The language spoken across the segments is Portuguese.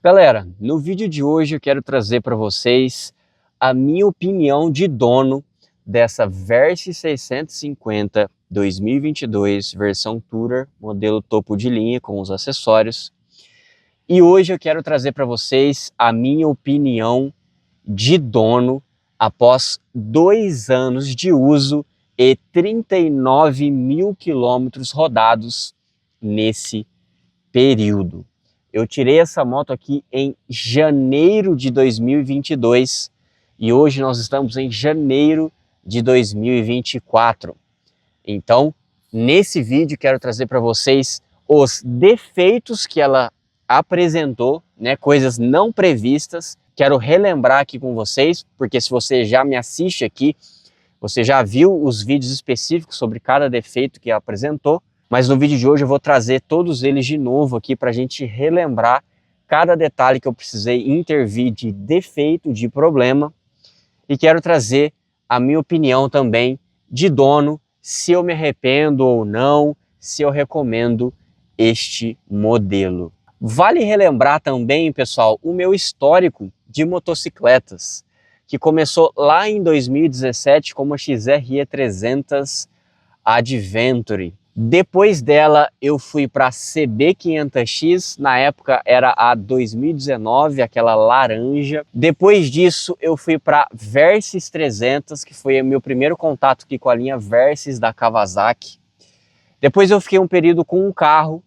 Galera, no vídeo de hoje eu quero trazer para vocês a minha opinião de dono dessa Versys 650 2022 versão Tourer, modelo topo de linha com os acessórios. E hoje eu quero trazer para vocês a minha opinião de dono após 2 anos de uso e 39 mil quilômetros rodados nesse período. Eu tirei essa moto aqui em janeiro de 2022 e hoje nós estamos em janeiro de 2024. Então, nesse vídeo quero trazer para vocês os defeitos que ela apresentou, né, coisas não previstas. Quero relembrar aqui com vocês, porque se você já me assiste aqui, você já viu os vídeos específicos sobre cada defeito que ela apresentou. Mas no vídeo de hoje eu vou trazer todos eles de novo aqui para a gente relembrar cada detalhe que eu precisei intervir de defeito, de problema. E quero trazer a minha opinião também de dono, se eu me arrependo ou não, se eu recomendo este modelo. Vale relembrar também, pessoal, o meu histórico de motocicletas, que começou lá em 2017 com uma XRE 300 Adventure. Depois dela eu fui para a CB500X, na época era a 2019, aquela laranja. Depois disso eu fui para Versys 300, que foi o meu primeiro contato aqui com a linha Versys da Kawasaki. Depois eu fiquei um período com um carro,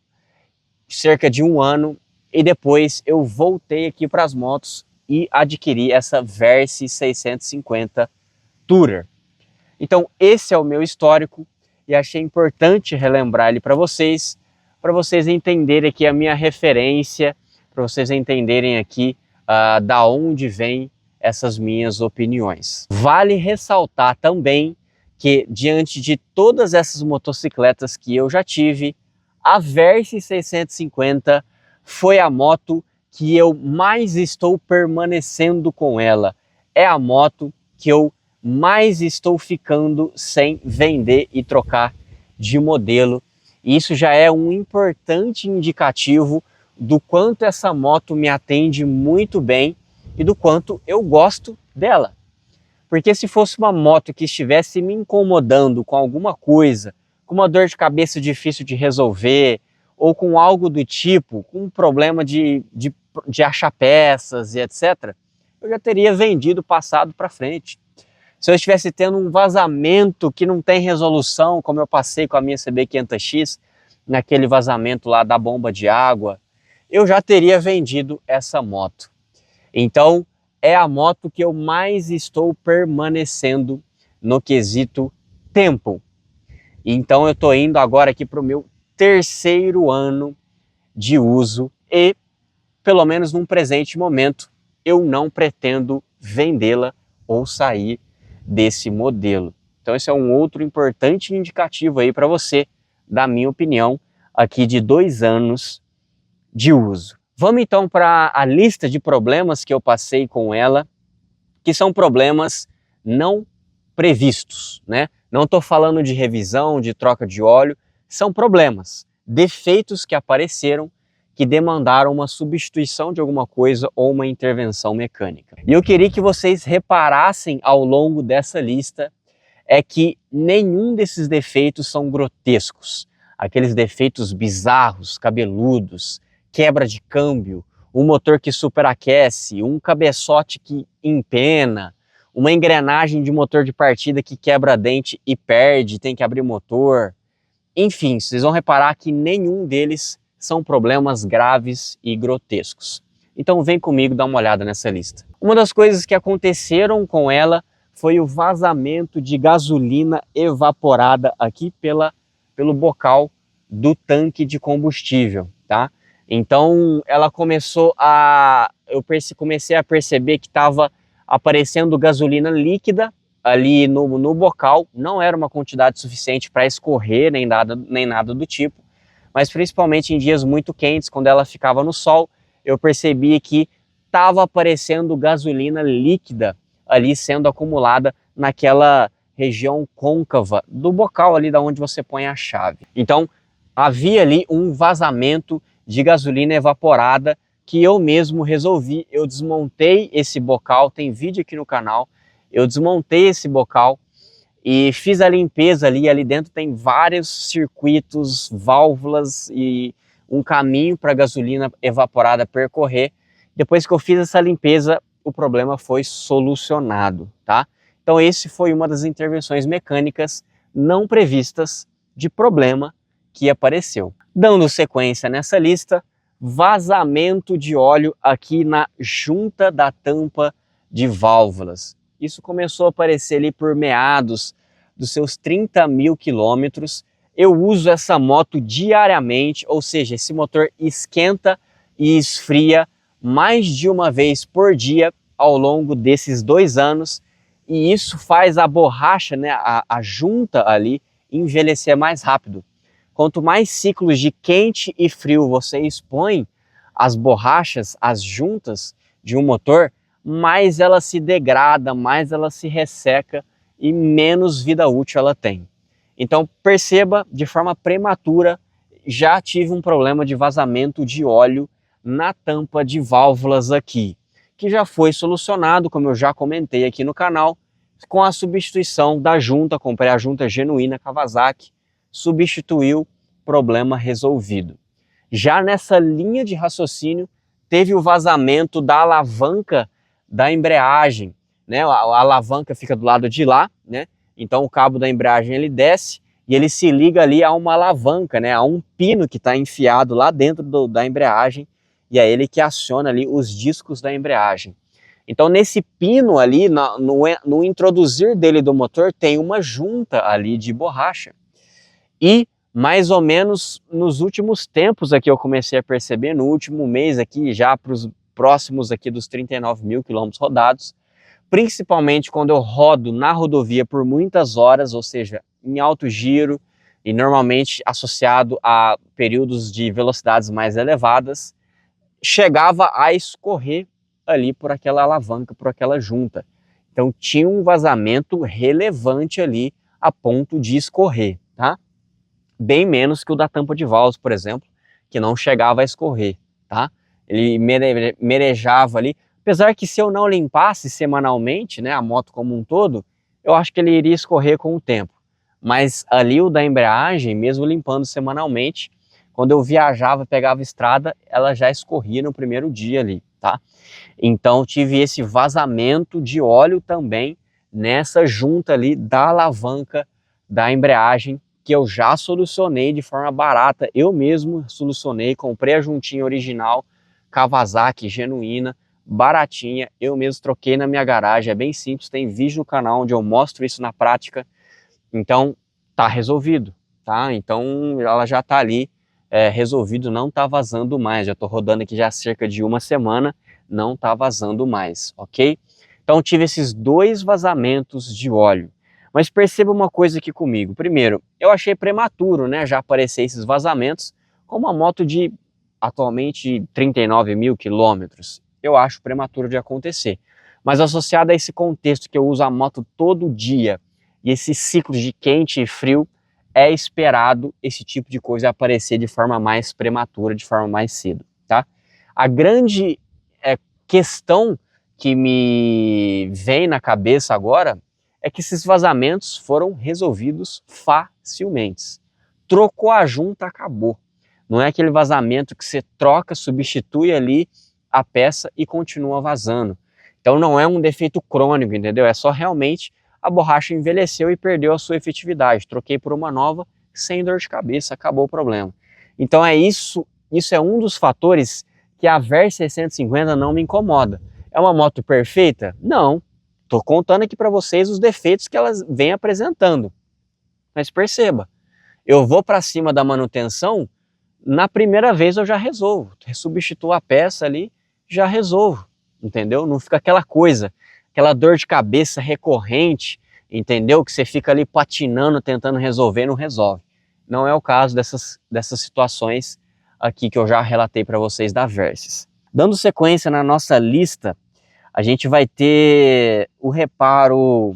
cerca de 1 ano, e depois eu voltei aqui para as motos e adquiri essa Versys 650 Tourer. Então esse é o meu histórico. E achei importante relembrar ele para vocês entenderem aqui a minha referência, para vocês entenderem aqui da onde vem essas minhas opiniões. Vale ressaltar também que diante de todas essas motocicletas que eu já tive, a Versys 650 foi a moto que eu mais estou permanecendo com ela. É a moto que eu mais estou ficando sem vender e trocar de modelo. E isso já é um importante indicativo do quanto essa moto me atende muito bem e do quanto eu gosto dela. Porque se fosse uma moto que estivesse me incomodando com alguma coisa, com uma dor de cabeça difícil de resolver, ou com algo do tipo, com um problema de achar peças e etc., eu já teria vendido, passado para frente. Se eu estivesse tendo um vazamento que não tem resolução, como eu passei com a minha CB500X, naquele vazamento lá da bomba de água, eu já teria vendido essa moto. Então, é a moto que eu mais estou permanecendo no quesito tempo. Então, eu estou indo agora aqui para o meu 3º ano de uso e, pelo menos num presente momento, eu não pretendo vendê-la ou sair desse modelo. Então esse é um outro importante indicativo aí para você, da minha opinião, aqui de 2 anos de uso. Vamos então para a lista de problemas que eu passei com ela, que são problemas não previstos, né? Não estou falando de revisão, de troca de óleo, são problemas, defeitos que apareceram que demandaram uma substituição de alguma coisa ou uma intervenção mecânica. E eu queria que vocês reparassem ao longo dessa lista é que nenhum desses defeitos são grotescos. Aqueles defeitos bizarros, cabeludos, quebra de câmbio, um motor que superaquece, um cabeçote que empena, uma engrenagem de motor de partida que quebra dente e perde, tem que abrir motor. Enfim, vocês vão reparar que nenhum deles são problemas graves e grotescos. Então vem comigo dar uma olhada nessa lista. Uma das coisas que aconteceram com ela foi o vazamento de gasolina evaporada aqui pelo bocal do tanque de combustível, tá? Então ela eu comecei a perceber que estava aparecendo gasolina líquida ali no bocal. Não era uma quantidade suficiente para escorrer nem nada do tipo. Mas principalmente em dias muito quentes, quando ela ficava no sol, eu percebi que estava aparecendo gasolina líquida ali sendo acumulada naquela região côncava do bocal ali da onde você põe a chave. Então havia ali um vazamento de gasolina evaporada que eu mesmo resolvi. Eu desmontei esse bocal, tem vídeo aqui no canal, eu desmontei esse bocal e fiz a limpeza ali dentro tem vários circuitos, válvulas e um caminho para a gasolina evaporada percorrer. Depois que eu fiz essa limpeza, o problema foi solucionado, tá? Então esse foi uma das intervenções mecânicas não previstas de problema que apareceu. Dando sequência nessa lista, vazamento de óleo aqui na junta da tampa de válvulas. Isso começou a aparecer ali por meados dos seus 30 mil quilômetros. Eu uso essa moto diariamente, ou seja, esse motor esquenta e esfria mais de uma vez por dia ao longo desses 2 anos, e isso faz a borracha, né, a junta ali, envelhecer mais rápido. Quanto mais ciclos de quente e frio você expõe as borrachas, as juntas de um motor, mais ela se degrada, mais ela se resseca e menos vida útil ela tem. Então perceba, de forma prematura, já tive um problema de vazamento de óleo na tampa de válvulas aqui, que já foi solucionado, como eu já comentei aqui no canal, com a substituição da junta. Comprei a junta genuína Kawasaki, substituiu, problema resolvido. Já nessa linha de raciocínio, teve o vazamento da alavanca da embreagem, né? A alavanca fica do lado de lá, né? Então o cabo da embreagem ele desce e ele se liga ali a uma alavanca, né? A um pino que está enfiado lá dentro da embreagem, e é ele que aciona ali os discos da embreagem. Então nesse pino ali, no introduzir dele do motor, tem uma junta ali de borracha. E mais ou menos nos últimos tempos aqui eu comecei a perceber, no último mês aqui, já para os próximos aqui dos 39 mil quilômetros rodados, principalmente quando eu rodo na rodovia por muitas horas, ou seja, em alto giro e normalmente associado a períodos de velocidades mais elevadas, chegava a escorrer ali por aquela alavanca, por aquela junta. Então tinha um vazamento relevante ali a ponto de escorrer, tá? Bem menos que o da tampa de válvulas, por exemplo, que não chegava a escorrer, tá? Ele merejava ali, apesar que se eu não limpasse semanalmente, né, a moto como um todo, eu acho que ele iria escorrer com o tempo. Mas ali o da embreagem, mesmo limpando semanalmente, quando eu viajava, pegava estrada, ela já escorria no primeiro dia ali, tá? Então tive esse vazamento de óleo também nessa junta ali da alavanca da embreagem, que eu já solucionei de forma barata. Eu mesmo solucionei, comprei a juntinha original Kawasaki genuína, baratinha, eu mesmo troquei na minha garagem, é bem simples, tem vídeo no canal onde eu mostro isso na prática. Então tá resolvido, tá? Então ela já tá ali resolvido, não tá vazando mais. Já tô rodando aqui já há cerca de uma semana, não tá vazando mais, ok? Então tive esses 2 vazamentos de óleo. Mas perceba uma coisa aqui comigo. Primeiro, eu achei prematuro, né, já aparecer esses vazamentos com uma moto de atualmente 39 mil quilômetros. Eu acho prematuro de acontecer. Mas associado a esse contexto que eu uso a moto todo dia e esses ciclos de quente e frio, é esperado esse tipo de coisa aparecer de forma mais prematura, de forma mais cedo, tá? A grande questão que me vem na cabeça agora é que esses vazamentos foram resolvidos facilmente. Trocou a junta, acabou. Não é aquele vazamento que você troca, substitui ali a peça e continua vazando. Então não é um defeito crônico, entendeu? É só realmente a borracha envelheceu e perdeu a sua efetividade. Troquei por uma nova, sem dor de cabeça, acabou o problema. Então isso é um dos fatores que a Versys 650 não me incomoda. É uma moto perfeita? Não. Estou contando aqui para vocês os defeitos que elas vêm apresentando. Mas perceba, eu vou para cima da manutenção, na primeira vez eu já resolvo. Substituo a peça ali, já resolvo, entendeu? Não fica aquela coisa, aquela dor de cabeça recorrente, entendeu? Que você fica ali patinando, tentando resolver e não resolve. Não é o caso dessas situações aqui que eu já relatei para vocês da Versys. Dando sequência na nossa lista, a gente vai ter o reparo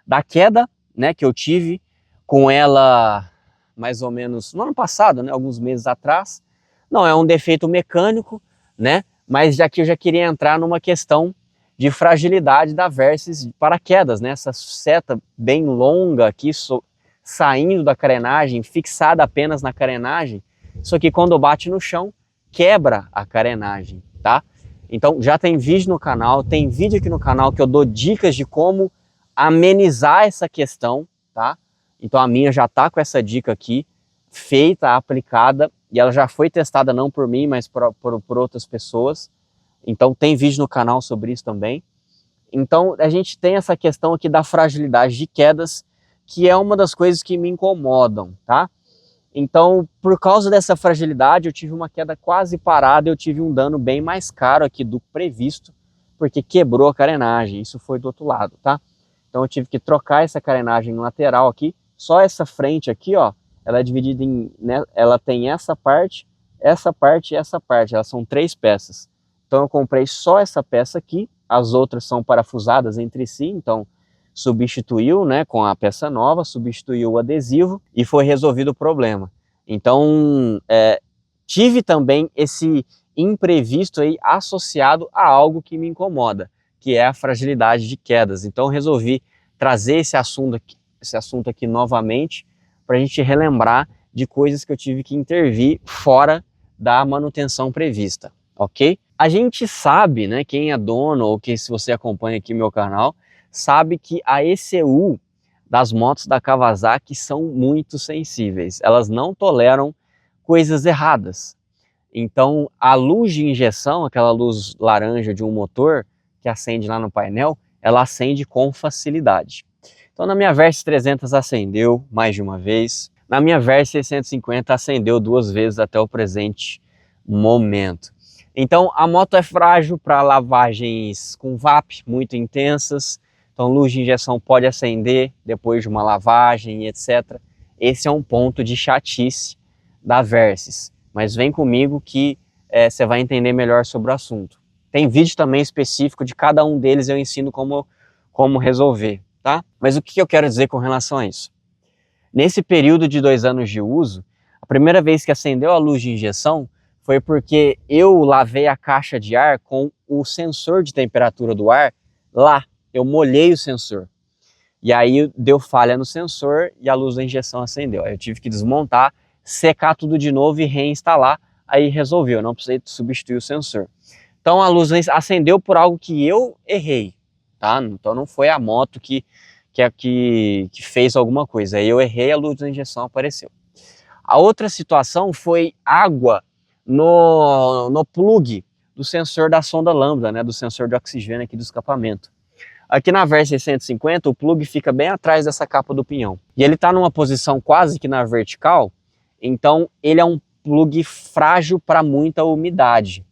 da queda, né, que eu tive com ela mais ou menos no ano passado, né, alguns meses atrás. Não é um defeito mecânico, né, mas já que eu já queria entrar numa questão de fragilidade da Versys de paraquedas, né? Essa seta bem longa aqui, saindo da carenagem, fixada apenas na carenagem, isso aqui quando bate no chão, quebra a carenagem, tá? Então já tem vídeo no canal, tem vídeo aqui no canal que eu dou dicas de como amenizar essa questão, tá? Então a minha já tá com essa dica aqui, feita, aplicada, e ela já foi testada não por mim, mas por outras pessoas. Então tem vídeo no canal sobre isso também. Então a gente tem essa questão aqui da fragilidade de quedas, que é uma das coisas que me incomodam, tá? Então, por causa dessa fragilidade, eu tive uma queda quase parada, eu tive um dano bem mais caro aqui do previsto, porque quebrou a carenagem, isso foi do outro lado, tá? Então eu tive que trocar essa carenagem lateral aqui, só essa frente aqui, ó, ela é dividida em, né, ela tem essa parte e essa parte, elas são 3 peças. Então eu comprei só essa peça aqui, as outras são parafusadas entre si, então substituiu, né, com a peça nova, substituiu o adesivo e foi resolvido o problema. Então tive também esse imprevisto aí associado a algo que me incomoda, que é a fragilidade de quedas. Então resolvi trazer esse assunto aqui novamente para a gente relembrar de coisas que eu tive que intervir fora da manutenção prevista, ok? A gente sabe, né, quem é dono ou que se você acompanha aqui meu canal, sabe que a ECU das motos da Kawasaki são muito sensíveis, elas não toleram coisas erradas. Então a luz de injeção, aquela luz laranja de um motor que acende lá no painel, ela acende com facilidade. Então na minha Versys 300 acendeu mais de uma vez, na minha Versys 650 acendeu 2 vezes até o presente momento. Então a moto é frágil para lavagens com VAP muito intensas, então luz de injeção pode acender depois de uma lavagem, etc. Esse é um ponto de chatice da Versys, mas vem comigo que você vai entender melhor sobre o assunto. Tem vídeo também específico de cada um deles, eu ensino como resolver, tá? Mas o que eu quero dizer com relação a isso? Nesse período de 2 anos de uso, a primeira vez que acendeu a luz de injeção foi porque eu lavei a caixa de ar com o sensor de temperatura do ar lá. Eu molhei o sensor. E aí deu falha no sensor e a luz da injeção acendeu. Aí eu tive que desmontar, secar tudo de novo e reinstalar. Aí resolveu, eu não precisei substituir o sensor. Então a luz acendeu por algo que eu errei, tá? Então não foi a moto que fez alguma coisa. Aí eu errei, a luz da injeção apareceu. A outra situação foi água no plug do sensor da sonda lambda, né? Do sensor de oxigênio aqui do escapamento. Aqui na Versys 650 o plug fica bem atrás dessa capa do pinhão. E ele está numa posição quase que na vertical, então ele é um plug frágil para muita umidade.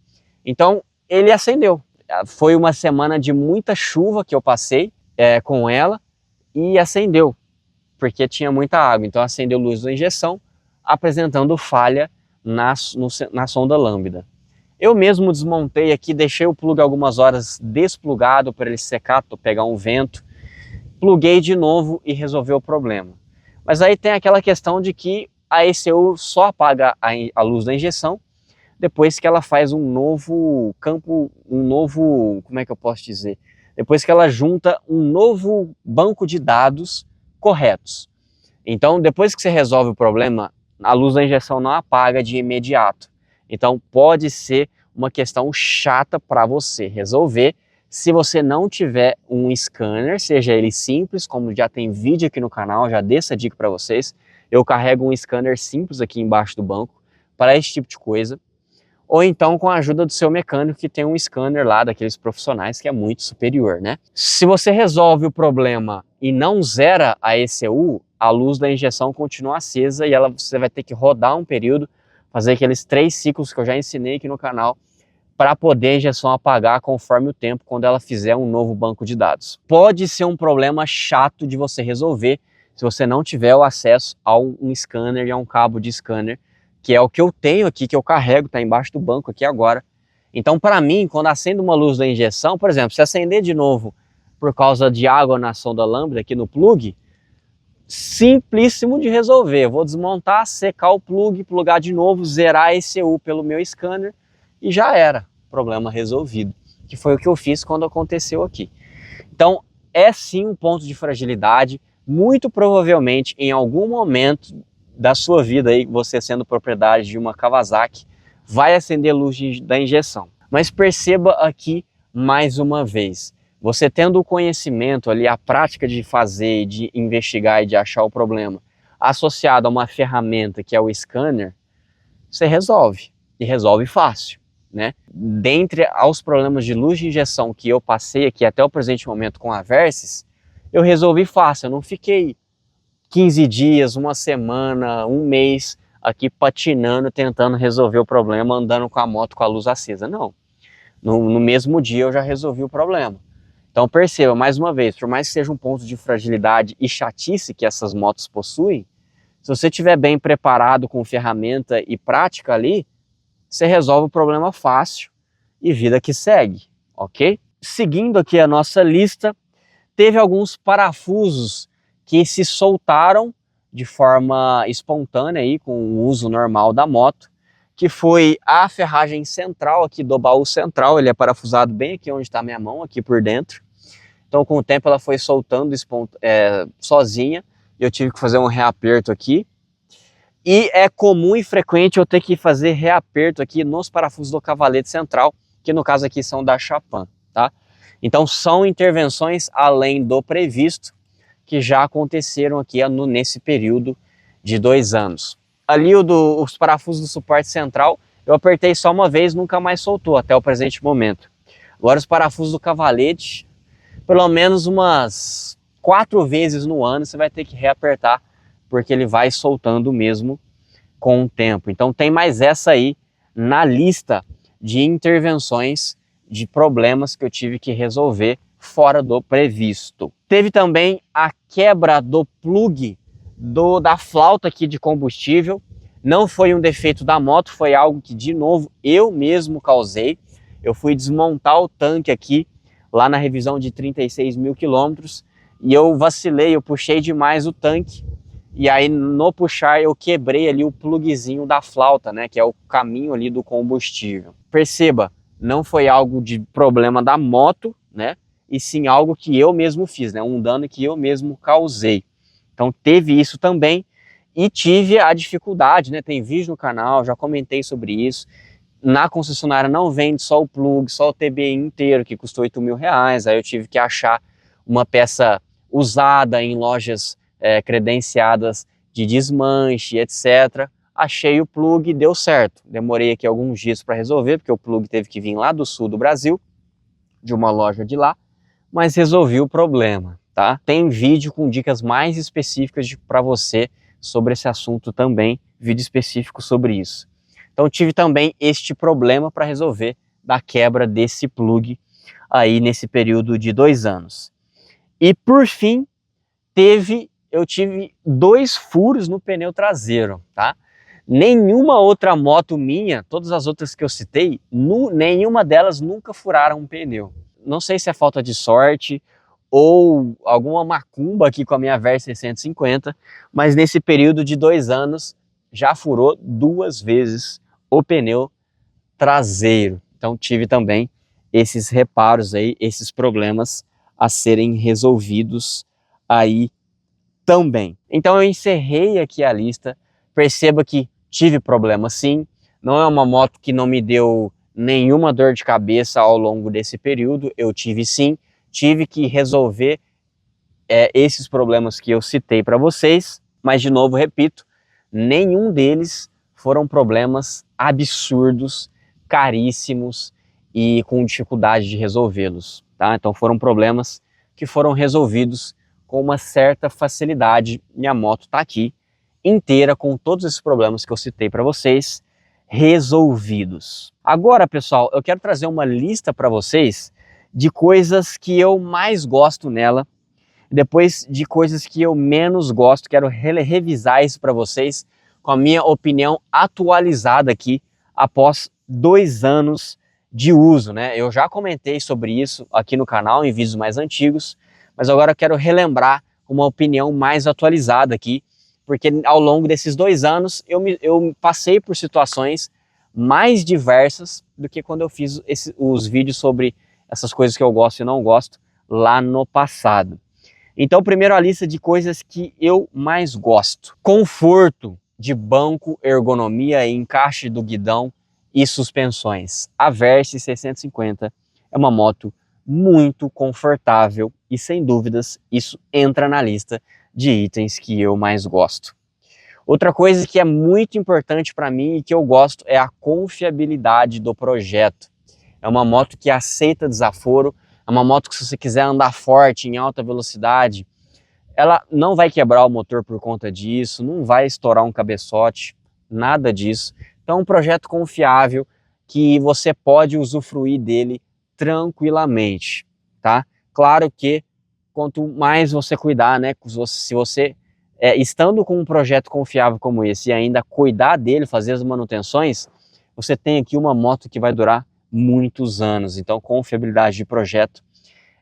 Então ele acendeu. Foi uma semana de muita chuva que eu passei com ela e acendeu, porque tinha muita água. Então acendeu luz da injeção, apresentando falha na sonda lambda. Eu mesmo desmontei aqui, deixei o plug algumas horas desplugado para ele secar, pegar um vento, pluguei de novo e resolveu o problema. Mas aí tem aquela questão de que a ECU só apaga a luz da injeção depois que ela faz um novo campo, como é que eu posso dizer? Depois que ela junta um novo banco de dados corretos. Então, depois que você resolve o problema, a luz da injeção não apaga de imediato. Então pode ser uma questão chata para você resolver se você não tiver um scanner, seja ele simples, como já tem vídeo aqui no canal, já dei essa dica para vocês. Eu carrego um scanner simples aqui embaixo do banco para esse tipo de coisa. Ou então com a ajuda do seu mecânico que tem um scanner lá daqueles profissionais que é muito superior, né? Se você resolve o problema e não zera a ECU, a luz da injeção continua acesa e você vai ter que rodar um período, fazer aqueles 3 ciclos que eu já ensinei aqui no canal para poder a injeção apagar conforme o tempo quando ela fizer um novo banco de dados. Pode ser um problema chato de você resolver se você não tiver o acesso a um scanner e a um cabo de scanner, que é o que eu tenho aqui, que eu carrego, está embaixo do banco aqui agora. Então para mim, quando acendo uma luz da injeção, por exemplo, se acender de novo por causa de água na sonda lambda aqui no plug, simplíssimo de resolver. Eu vou desmontar, secar o plug, plugar de novo, zerar a ECU pelo meu scanner e já era. problema resolvido, que foi o que eu fiz quando aconteceu aqui. Então, é sim um ponto de fragilidade, muito provavelmente em algum momento da sua vida, aí, você sendo propriedade de uma Kawasaki, vai acender a luz da injeção. Mas perceba aqui mais uma vez, você tendo o conhecimento ali, a prática de fazer, de investigar e de achar o problema, associado a uma ferramenta que é o scanner, você resolve, e resolve fácil, né? Dentre aos problemas de luz de injeção que eu passei aqui até o presente momento com a Versys, eu resolvi fácil, eu não fiquei 15 dias, uma semana, um mês aqui patinando, tentando resolver o problema, andando com a moto com a luz acesa. Não, no mesmo dia eu já resolvi o problema. Então perceba, mais uma vez, por mais que seja um ponto de fragilidade e chatice que essas motos possuem, se você estiver bem preparado com ferramenta e prática ali, você resolve o problema fácil e vida que segue, ok? Seguindo aqui a nossa lista, teve alguns parafusos que se soltaram de forma espontânea aí, com o uso normal da moto, que foi a ferragem central aqui do baú central, ele é parafusado bem aqui onde está a minha mão, aqui por dentro. Então com o tempo ela foi soltando sozinha, eu tive que fazer um reaperto aqui. E é comum e frequente eu ter que fazer reaperto aqui nos parafusos do cavalete central, que no caso aqui são da Chapan, tá? Então são intervenções além do previsto, que já aconteceram aqui nesse período de 2 anos. Ali os parafusos do suporte central, eu apertei só uma vez, nunca mais soltou até o presente momento. Agora os parafusos do cavalete, pelo menos umas 4 vezes no ano você vai ter que reapertar, porque ele vai soltando mesmo com o tempo. Então tem mais essa aí na lista de intervenções, de problemas que eu tive que resolver fora do previsto. Teve também a quebra do plug da flauta aqui de combustível. Não foi um defeito da moto, foi algo que de novo eu mesmo causei. Eu fui desmontar o tanque aqui, lá na revisão de 36 mil quilômetros, e eu vacilei, eu puxei demais o tanque, e aí no puxar eu quebrei ali o plugzinho da flauta, né, que é o caminho ali do combustível. Perceba, não foi algo de problema da moto, né, e sim algo que eu mesmo fiz, né, um dano que eu mesmo causei. Então teve isso também, e tive a dificuldade, né, tem vídeo no canal, já comentei sobre isso. Na concessionária não vende só o plug, só o TBI inteiro, que custou 8 mil reais, aí eu tive que achar uma peça usada em lojas credenciadas de desmanche, etc. Achei o plug e deu certo. Demorei aqui alguns dias para resolver, porque o plug teve que vir lá do sul do Brasil, de uma loja de lá, mas resolvi o problema, tá? Tem vídeo com dicas mais específicas para você sobre esse assunto também, vídeo específico sobre isso. Então tive também este problema para resolver da quebra desse plug aí nesse período de 2 anos. E por fim, eu tive 2 furos no pneu traseiro, tá? Nenhuma outra moto minha, todas as outras que eu citei, nenhuma delas nunca furaram um pneu. Não sei se é falta de sorte ou alguma macumba aqui com a minha Versys 650, mas nesse período de 2 anos já furou 2 vezes o pneu traseiro. Então tive também esses reparos aí, esses problemas a serem resolvidos aí também. Então eu encerrei aqui a lista. Perceba que tive problema sim, não é uma moto que não me deu nenhuma dor de cabeça ao longo desse período, eu tive sim, tive que resolver esses problemas que eu citei para vocês, mas de novo repito, nenhum deles foram problemas absurdos, caríssimos e com dificuldade de resolvê-los, tá? Então foram problemas que foram resolvidos com uma certa facilidade. Minha moto está aqui inteira com todos esses problemas que eu citei para vocês resolvidos. Agora, pessoal, eu quero trazer uma lista para vocês de coisas que eu mais gosto nela, depois de coisas que eu menos gosto. Quero revisar isso para vocês com a minha opinião atualizada aqui após 2 anos de uso, né? Eu já comentei sobre isso aqui no canal em vídeos mais antigos, mas agora eu quero relembrar uma opinião mais atualizada aqui, porque ao longo desses 2 anos eu passei por situações mais diversas do que quando eu fiz os vídeos sobre essas coisas que eu gosto e não gosto lá no passado. Então, primeiro a lista de coisas que eu mais gosto. Conforto de banco, ergonomia e encaixe do guidão e suspensões. A Versys 650 é uma moto muito confortável e, sem dúvidas, isso entra na lista de itens que eu mais gosto. Outra coisa que é muito importante para mim e que eu gosto é a confiabilidade do projeto. É uma moto que aceita desaforo, é uma moto que, se você quiser andar forte em alta velocidade, ela não vai quebrar o motor por conta disso, não vai estourar um cabeçote, nada disso. Então é um projeto confiável que você pode usufruir dele tranquilamente, tá? Claro que quanto mais você cuidar, né, se você estando com um projeto confiável como esse e ainda cuidar dele, fazer as manutenções, você tem aqui uma moto que vai durar muitos anos. Então, confiabilidade de projeto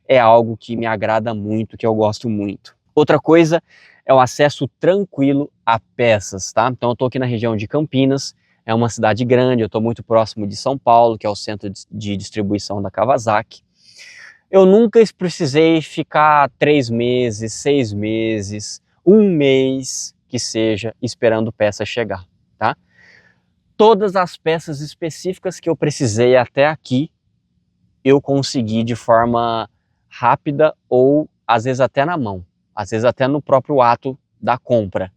é algo que me agrada muito, que eu gosto muito. Outra coisa é o acesso tranquilo a peças, tá? Então, eu estou aqui na região de Campinas, é uma cidade grande, eu estou muito próximo de São Paulo, que é o centro de distribuição da Kawasaki. Eu nunca precisei ficar 3 meses, 6 meses, 1 mês, que seja, esperando peça chegar, tá? Todas as peças específicas que eu precisei até aqui, eu consegui de forma rápida ou às vezes até na mão, às vezes até no próprio ato da compra.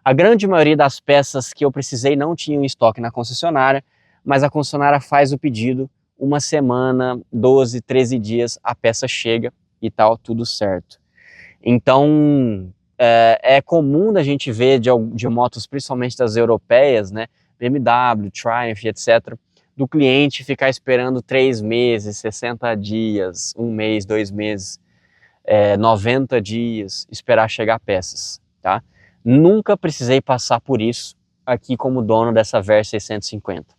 A grande maioria das peças que eu precisei não tinham em estoque na concessionária, mas a concessionária faz o pedido, uma semana, 12, 13 dias, a peça chega e tal, tudo certo. Então, é comum da gente ver de motos, principalmente das europeias, né, BMW, Triumph, etc., do cliente ficar esperando 3 meses, 60 dias, 1 mês, 2 meses, 90 dias, esperar chegar peças, tá? Nunca precisei passar por isso aqui como dono dessa Versys 650.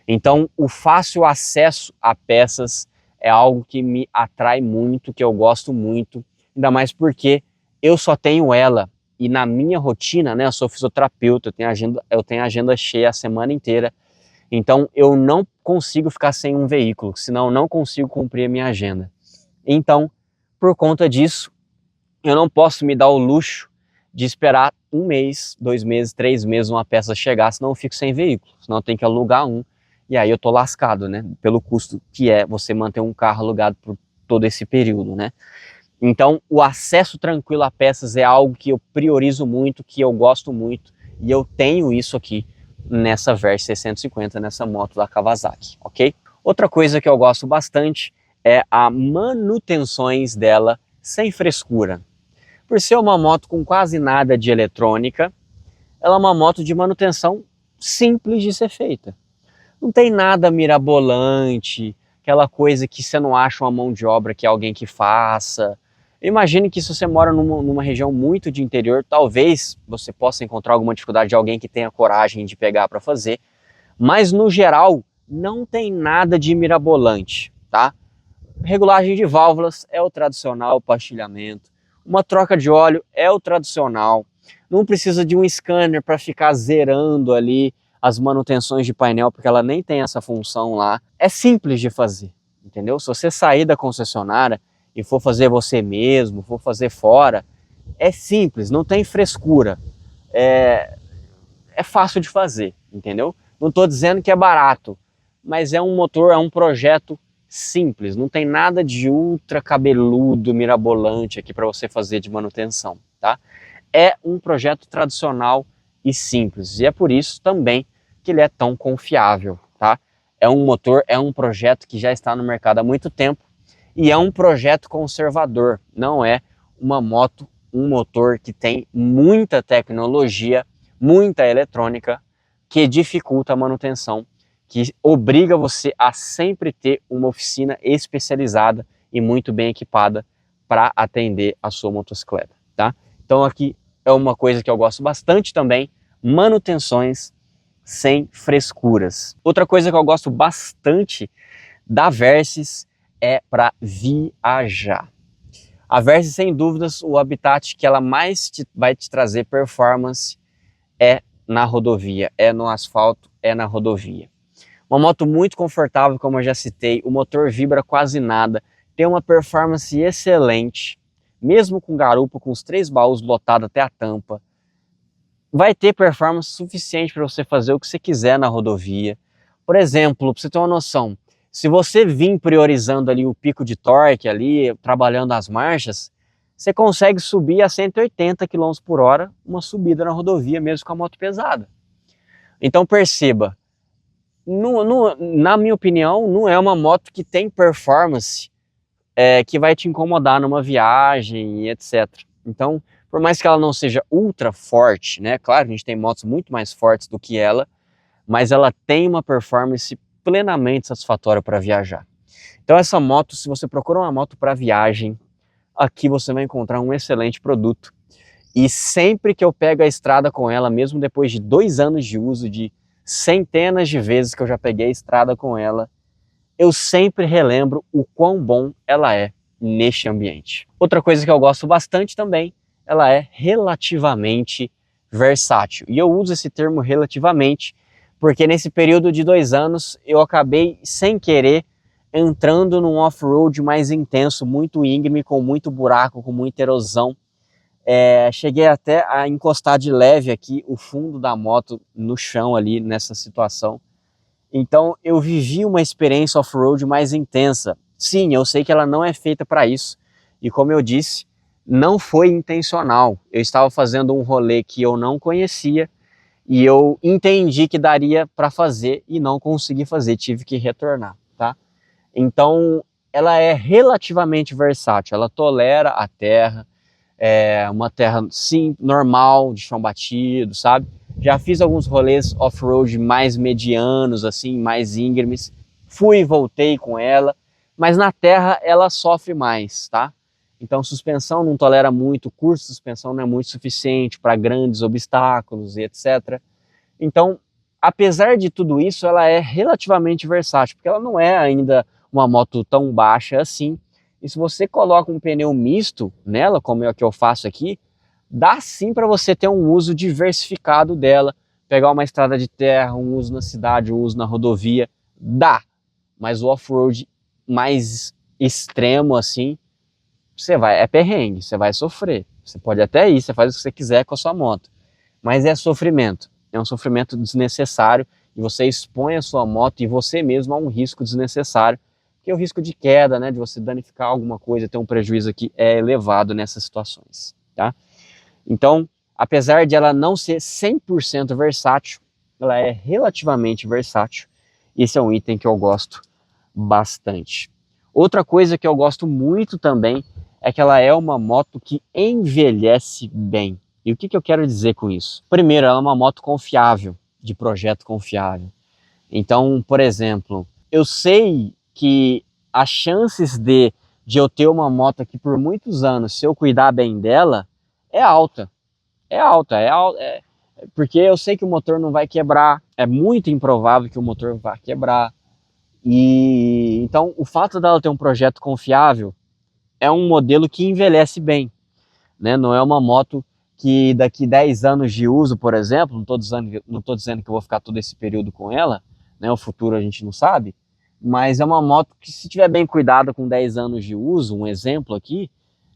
Então, o fácil acesso a peças é algo que me atrai muito, que eu gosto muito, ainda mais porque eu só tenho ela e na minha rotina, né, eu sou fisioterapeuta, eu tenho agenda cheia a semana inteira, então eu não consigo ficar sem um veículo, senão eu não consigo cumprir a minha agenda. Então, por conta disso, eu não posso me dar o luxo de esperar 1 mês, 2 meses, 3 meses uma peça chegar, senão eu fico sem veículo, senão eu tenho que alugar um, e aí eu tô lascado, né, pelo custo que é você manter um carro alugado por todo esse período, né. Então, o acesso tranquilo a peças é algo que eu priorizo muito, que eu gosto muito, e eu tenho isso aqui nessa Versys 650, nessa moto da Kawasaki, ok? Outra coisa que eu gosto bastante é a manutenções dela sem frescura. Por ser uma moto com quase nada de eletrônica, ela é uma moto de manutenção simples de ser feita. Não tem nada mirabolante, aquela coisa que você não acha uma mão de obra que é alguém que faça. Imagine que se você mora numa região muito de interior, talvez você possa encontrar alguma dificuldade de alguém que tenha coragem de pegar para fazer, mas no geral não tem nada de mirabolante, tá? Regulagem de válvulas é o tradicional, pastilhamento. Uma troca de óleo é o tradicional. Não precisa de um scanner para ficar zerando ali as manutenções de painel, porque ela nem tem essa função lá. É simples de fazer, entendeu? Se você sair da concessionária e for fazer você mesmo, for fazer fora, é simples, não tem frescura. É fácil de fazer, entendeu? Não estou dizendo que é barato, mas é um motor, é um projeto simples, não tem nada de ultra cabeludo, mirabolante aqui para você fazer de manutenção, tá? É um projeto tradicional e simples, e é por isso também que ele é tão confiável, tá? É um motor, é um projeto que já está no mercado há muito tempo e é um projeto conservador, não é uma moto, um motor que tem muita tecnologia, muita eletrônica, que dificulta a manutenção, que obriga você a sempre ter uma oficina especializada e muito bem equipada para atender a sua motocicleta, tá? Então aqui é uma coisa que eu gosto bastante também, manutenções sem frescuras. Outra coisa que eu gosto bastante da Versys é para viajar. A Versys, sem dúvidas, o habitat que ela mais vai te trazer performance é na rodovia, é no asfalto, é na rodovia. Uma moto muito confortável, como eu já citei, o motor vibra quase nada, tem uma performance excelente, mesmo com garupa, com os 3 baús lotados até a tampa. Vai ter performance suficiente para você fazer o que você quiser na rodovia. Por exemplo, para você ter uma noção, se você vir priorizando ali o pico de torque, ali, trabalhando as marchas, você consegue subir a 180 km por hora, uma subida na rodovia, mesmo com a moto pesada. Então perceba, na minha opinião, não é uma moto que tem performance que vai te incomodar numa viagem e etc. Então, por mais que ela não seja ultra forte, né? Claro, a gente tem motos muito mais fortes do que ela, mas ela tem uma performance plenamente satisfatória para viajar. Então essa moto, se você procura uma moto para viagem, aqui você vai encontrar um excelente produto. E sempre que eu pego a estrada com ela, mesmo depois de 2 anos de uso, de centenas de vezes que eu já peguei a estrada com ela, eu sempre relembro o quão bom ela é neste ambiente. Outra coisa que eu gosto bastante também, ela é relativamente versátil. E eu uso esse termo relativamente, porque nesse período de 2 anos eu acabei, sem querer, entrando num off-road mais intenso, muito íngreme, com muito buraco, com muita erosão. Cheguei até a encostar de leve aqui o fundo da moto no chão ali nessa situação. Então eu vivi uma experiência off-road mais intensa. Sim, eu sei que ela não é feita para isso. E como eu disse, não foi intencional. Eu estava fazendo um rolê que eu não conhecia e eu entendi que daria para fazer e não consegui fazer, tive que retornar, tá? Então ela é relativamente versátil, ela tolera a terra, uma terra sim, normal, de chão batido, sabe? Já fiz alguns rolês off-road mais medianos, assim, mais íngremes, fui e voltei com ela, mas na terra ela sofre mais, tá? Então suspensão não tolera muito, curso de suspensão não é muito suficiente para grandes obstáculos e etc. Então, apesar de tudo isso, ela é relativamente versátil, porque ela não é ainda uma moto tão baixa assim. E se você coloca um pneu misto nela, como é o que eu faço aqui, dá sim para você ter um uso diversificado dela, pegar uma estrada de terra, um uso na cidade, um uso na rodovia, dá. Mas o off-road mais extremo assim, é perrengue, você vai sofrer. Você pode até ir, você faz o que você quiser com a sua moto, mas é sofrimento. É um sofrimento desnecessário e você expõe a sua moto e você mesmo a um risco desnecessário, que é o risco de queda, né, de você danificar alguma coisa, ter um prejuízo aqui é elevado nessas situações, tá? Então, apesar de ela não ser 100% versátil, ela é relativamente versátil. Esse é um item que eu gosto bastante. Outra coisa que eu gosto muito também é que ela é uma moto que envelhece bem. E o que eu quero dizer com isso? Primeiro, ela é uma moto confiável, de projeto confiável. Então, por exemplo, eu sei que as chances de eu ter uma moto aqui por muitos anos, se eu cuidar bem dela, é alta. É alta, porque eu sei que o motor não vai quebrar, é muito improvável que o motor vá quebrar. E então o fato dela ter um projeto confiável é um modelo que envelhece bem, né? Não é uma moto que daqui 10 anos de uso, por exemplo, não tô dizendo que eu vou ficar todo esse período com ela, né? O futuro a gente não sabe, mas é uma moto que, se tiver bem cuidada com 10 anos de uso, um exemplo aqui,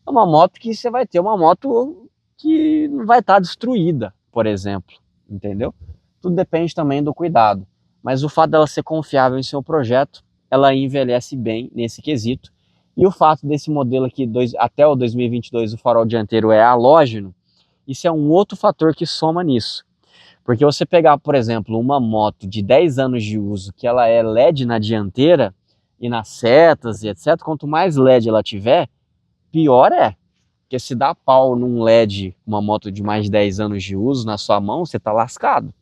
é uma moto que você vai ter uma moto que não vai estar destruída, por exemplo, entendeu? Tudo depende também do cuidado, mas o fato dela ser confiável em seu projeto, ela envelhece bem nesse quesito. E o fato desse modelo aqui, até o 2022, o farol dianteiro é halógeno, isso é um outro fator que soma nisso. Porque você pegar, por exemplo, uma moto de 10 anos de uso, que ela é LED na dianteira e nas setas e etc., quanto mais LED ela tiver, pior é. Porque se dá pau num LED, uma moto de mais de 10 anos de uso na sua mão, você está lascado.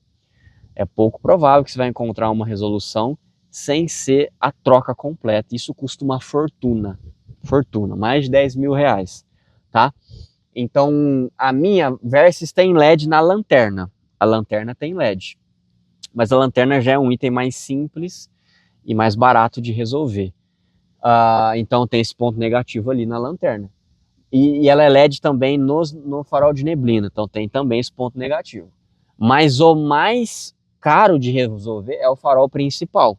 É pouco provável que você vai encontrar uma resolução sem ser a troca completa. Isso custa uma fortuna, mais de 10 mil reais, tá? Então, a minha Versys tem LED na lanterna. A lanterna tem LED. Mas a lanterna já é um item mais simples e mais barato de resolver. Então tem esse ponto negativo ali na lanterna. E ela é LED também no farol de neblina, então tem também esse ponto negativo. Mas o mais caro de resolver é o farol principal.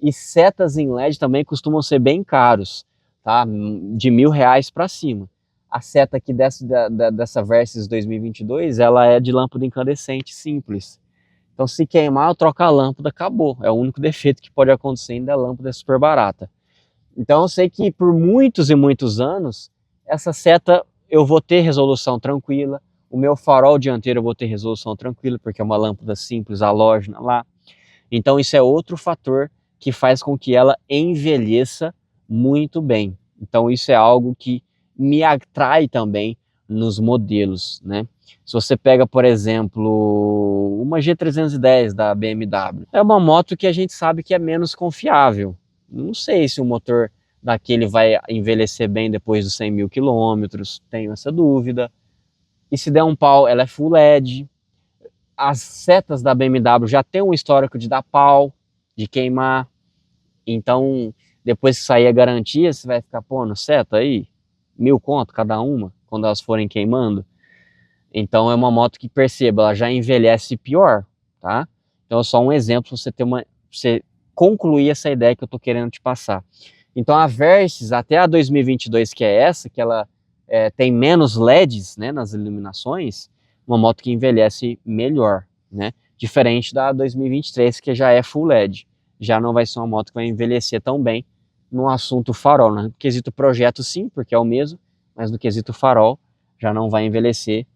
E setas em LED também costumam ser bem caros, tá? De R$ 1.000 para cima. A seta aqui dessa Versys 2022, ela é de lâmpada incandescente simples. Então se queimar, eu troco a lâmpada, acabou. É o único defeito que pode acontecer, ainda a lâmpada é super barata. Então eu sei que por muitos e muitos anos, essa seta eu vou ter resolução tranquila, o meu farol dianteiro eu vou ter resolução tranquila, porque é uma lâmpada simples, halógena lá. Então isso é outro fator que faz com que ela envelheça muito bem. Então isso é algo que me atrai também nos modelos, né? Se você pega, por exemplo, uma G310 da BMW, é uma moto que a gente sabe que é menos confiável. Não sei se o motor daquele vai envelhecer bem depois dos 100 mil quilômetros, tenho essa dúvida. E se der um pau, ela é full LED. As setas da BMW já tem um histórico de dar pau, de queimar. Então, depois que sair a garantia, você vai ficar pondo seta aí, 1.000 conto cada uma, quando elas forem queimando. Então é uma moto que, perceba, ela já envelhece pior, tá? Então é só um exemplo para você concluir essa ideia que eu tô querendo te passar. Então a Versys, até a 2022, que é essa, que ela tem menos LEDs, né, nas iluminações, uma moto que envelhece melhor, né? Diferente da 2023, que já é full LED. Já não vai ser uma moto que vai envelhecer tão bem no assunto farol, né? No quesito projeto sim, porque é o mesmo, mas no quesito farol já não vai envelhecer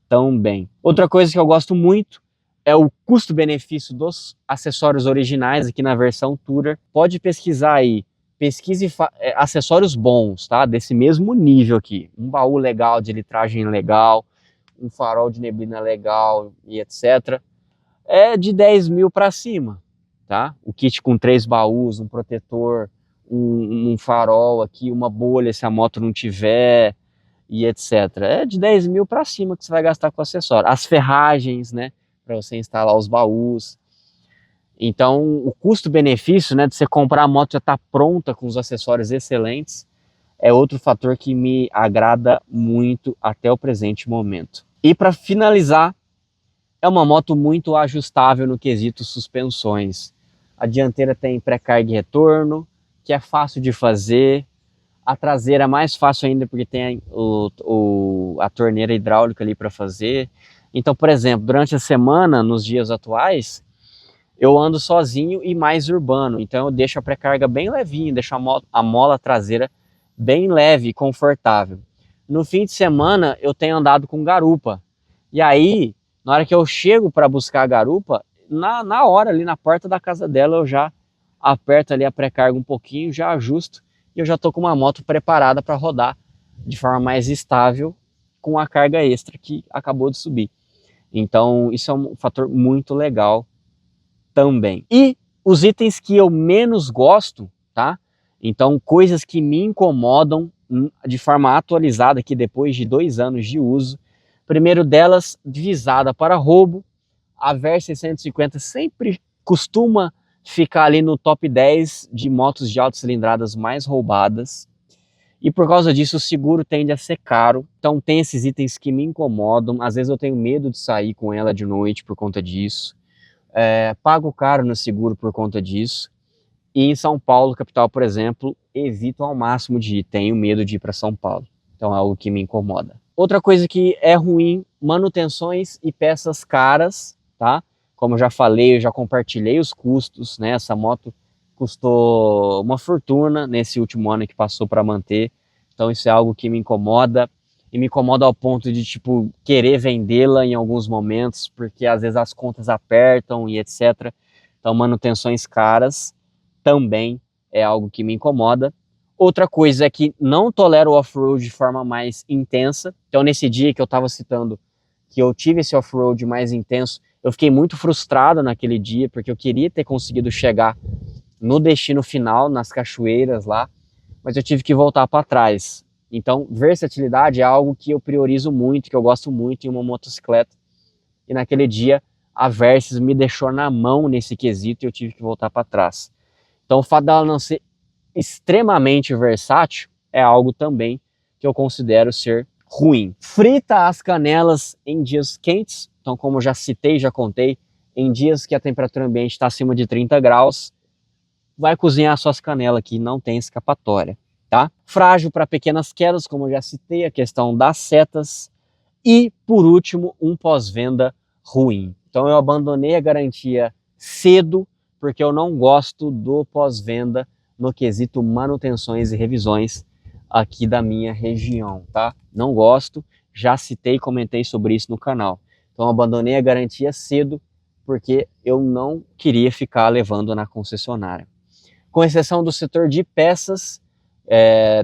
tão bem. Outra coisa que eu gosto muito é o custo-benefício dos acessórios originais aqui na versão Tourer. Pode pesquisar aí, pesquise acessórios bons, tá? Desse mesmo nível aqui. Um baú legal, de litragem legal, um farol de neblina legal e etc. É de 10 mil para cima, tá? O kit com 3 baús, um protetor, um farol aqui, uma bolha se a moto não tiver, e etc. É de 10 mil para cima que você vai gastar com acessório. As ferragens, né, para você instalar os baús. Então, o custo-benefício, né, de você comprar a moto já estar pronta com os acessórios excelentes, é outro fator que me agrada muito até o presente momento. E para finalizar, é uma moto muito ajustável no quesito suspensões. A dianteira tem pré-carga e retorno, que é fácil de fazer. A traseira é mais fácil ainda porque tem a torneira hidráulica ali para fazer. Então, por exemplo, durante a semana, nos dias atuais, eu ando sozinho e mais urbano. Então eu deixo a pré-carga bem levinho, deixo a mola traseira bem leve e confortável. No fim de semana eu tenho andado com garupa. E aí, na hora que eu chego para buscar a garupa, na hora ali na porta da casa dela eu já aperto ali a pré-carga um pouquinho, já ajusto e eu já estou com uma moto preparada para rodar de forma mais estável com a carga extra que acabou de subir. Então isso é um fator muito legal também. E os itens que eu menos gosto, tá? Então coisas que me incomodam de forma atualizada aqui depois de 2 anos de uso. Primeiro delas, visada para roubo. A Versys 150 sempre costuma ficar ali no top 10 de motos de altas cilindradas mais roubadas. E por causa disso o seguro tende a ser caro. Então tem esses itens que me incomodam. Às vezes eu tenho medo de sair com ela de noite por conta disso. Pago caro no seguro por conta disso. E em São Paulo, capital, por exemplo, evito ao máximo de ir. Tenho medo de ir para São Paulo. Então é algo que me incomoda. Outra coisa que é ruim, manutenções e peças caras, tá? Como eu já falei, eu já compartilhei os custos, né? Essa moto custou uma fortuna nesse último ano que passou para manter. Então isso é algo que me incomoda. E me incomoda ao ponto de, tipo, querer vendê-la em alguns momentos, porque às vezes as contas apertam e etc. Então manutenções caras também é algo que me incomoda. Outra coisa é que não tolero o off-road de forma mais intensa. Então nesse dia que eu estava citando que eu tive esse off-road mais intenso, eu fiquei muito frustrado naquele dia, porque eu queria ter conseguido chegar no destino final, nas cachoeiras lá, mas eu tive que voltar para trás. Então versatilidade é algo que eu priorizo muito, que eu gosto muito em uma motocicleta. E naquele dia a Versys me deixou na mão nesse quesito e eu tive que voltar para trás. Então o fato dela não ser extremamente versátil é algo também que eu considero ser ruim. Frita as canelas em dias quentes. Então, como eu já citei, já contei, em dias que a temperatura ambiente está acima de 30 graus, vai cozinhar suas canelas aqui, não tem escapatória, tá? Frágil para pequenas quedas, como eu já citei, a questão das setas. E, por último, um pós-venda ruim. Então eu abandonei a garantia cedo, porque eu não gosto do pós-venda no quesito manutenções e revisões aqui da minha região, tá? Não gosto, já citei e comentei sobre isso no canal. Então eu abandonei a garantia cedo, porque eu não queria ficar levando na concessionária. Com exceção do setor de peças,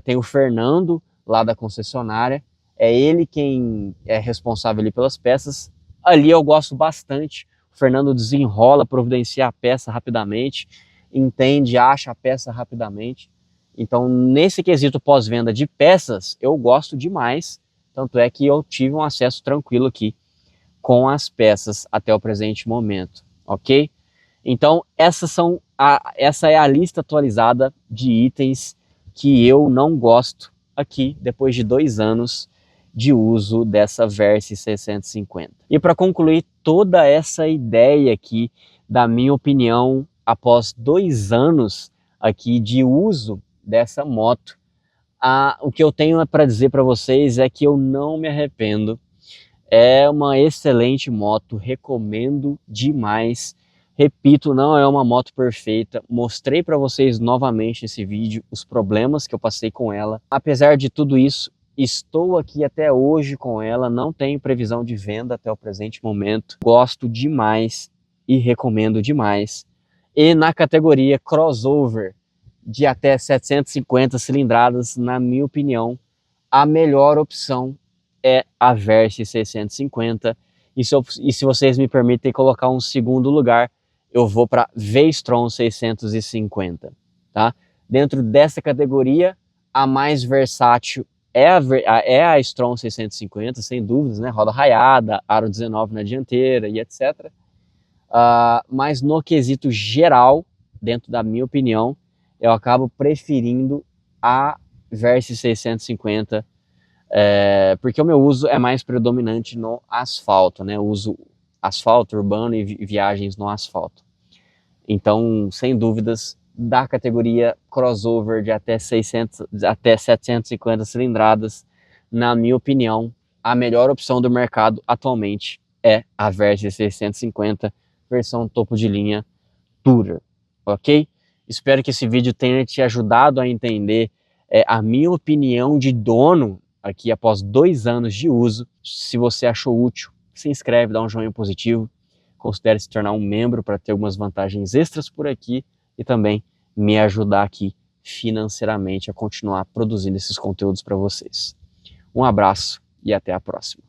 tem o Fernando lá da concessionária, é ele quem é responsável ali pelas peças. Ali eu gosto bastante, o Fernando desenrola, providencia a peça rapidamente, entende, acha a peça rapidamente. Então nesse quesito pós-venda de peças, eu gosto demais, tanto é que eu tive um acesso tranquilo aqui com as peças até o presente momento, ok? Então essa é a lista atualizada de itens que eu não gosto aqui, depois de 2 anos de uso dessa Versys 650. E para concluir toda essa ideia aqui da minha opinião, após 2 anos aqui de uso dessa moto, o que eu tenho para dizer para vocês é que eu não me arrependo. É uma excelente moto, recomendo demais. Repito, não é uma moto perfeita. Mostrei para vocês novamente nesse vídeo os problemas que eu passei com ela. Apesar de tudo isso, estou aqui até hoje com ela, não tenho previsão de venda até o presente momento. Gosto demais e recomendo demais. E na categoria crossover de até 750 cilindradas, na minha opinião, a melhor opção é a Versys 650. E se vocês me permitem colocar um segundo lugar, eu vou para V-Strom 650, tá? Dentro dessa categoria, a mais versátil é a Strom 650, sem dúvidas, né? Roda raiada, aro 19 na dianteira e etc. Mas no quesito geral, dentro da minha opinião, eu acabo preferindo a Versys 650, porque o meu uso é mais predominante no asfalto, né? Eu uso asfalto urbano e viagens no asfalto. Então, sem dúvidas, da categoria crossover de até 750 cilindradas, na minha opinião, a melhor opção do mercado atualmente é a Versys 650, versão topo de linha Tourer, ok? Espero que esse vídeo tenha te ajudado a entender a minha opinião de dono aqui após 2 anos de uso. Se você achou útil, se inscreve, dá um joinha positivo, considere se tornar um membro para ter algumas vantagens extras por aqui e também me ajudar aqui financeiramente a continuar produzindo esses conteúdos para vocês. Um abraço e até a próxima.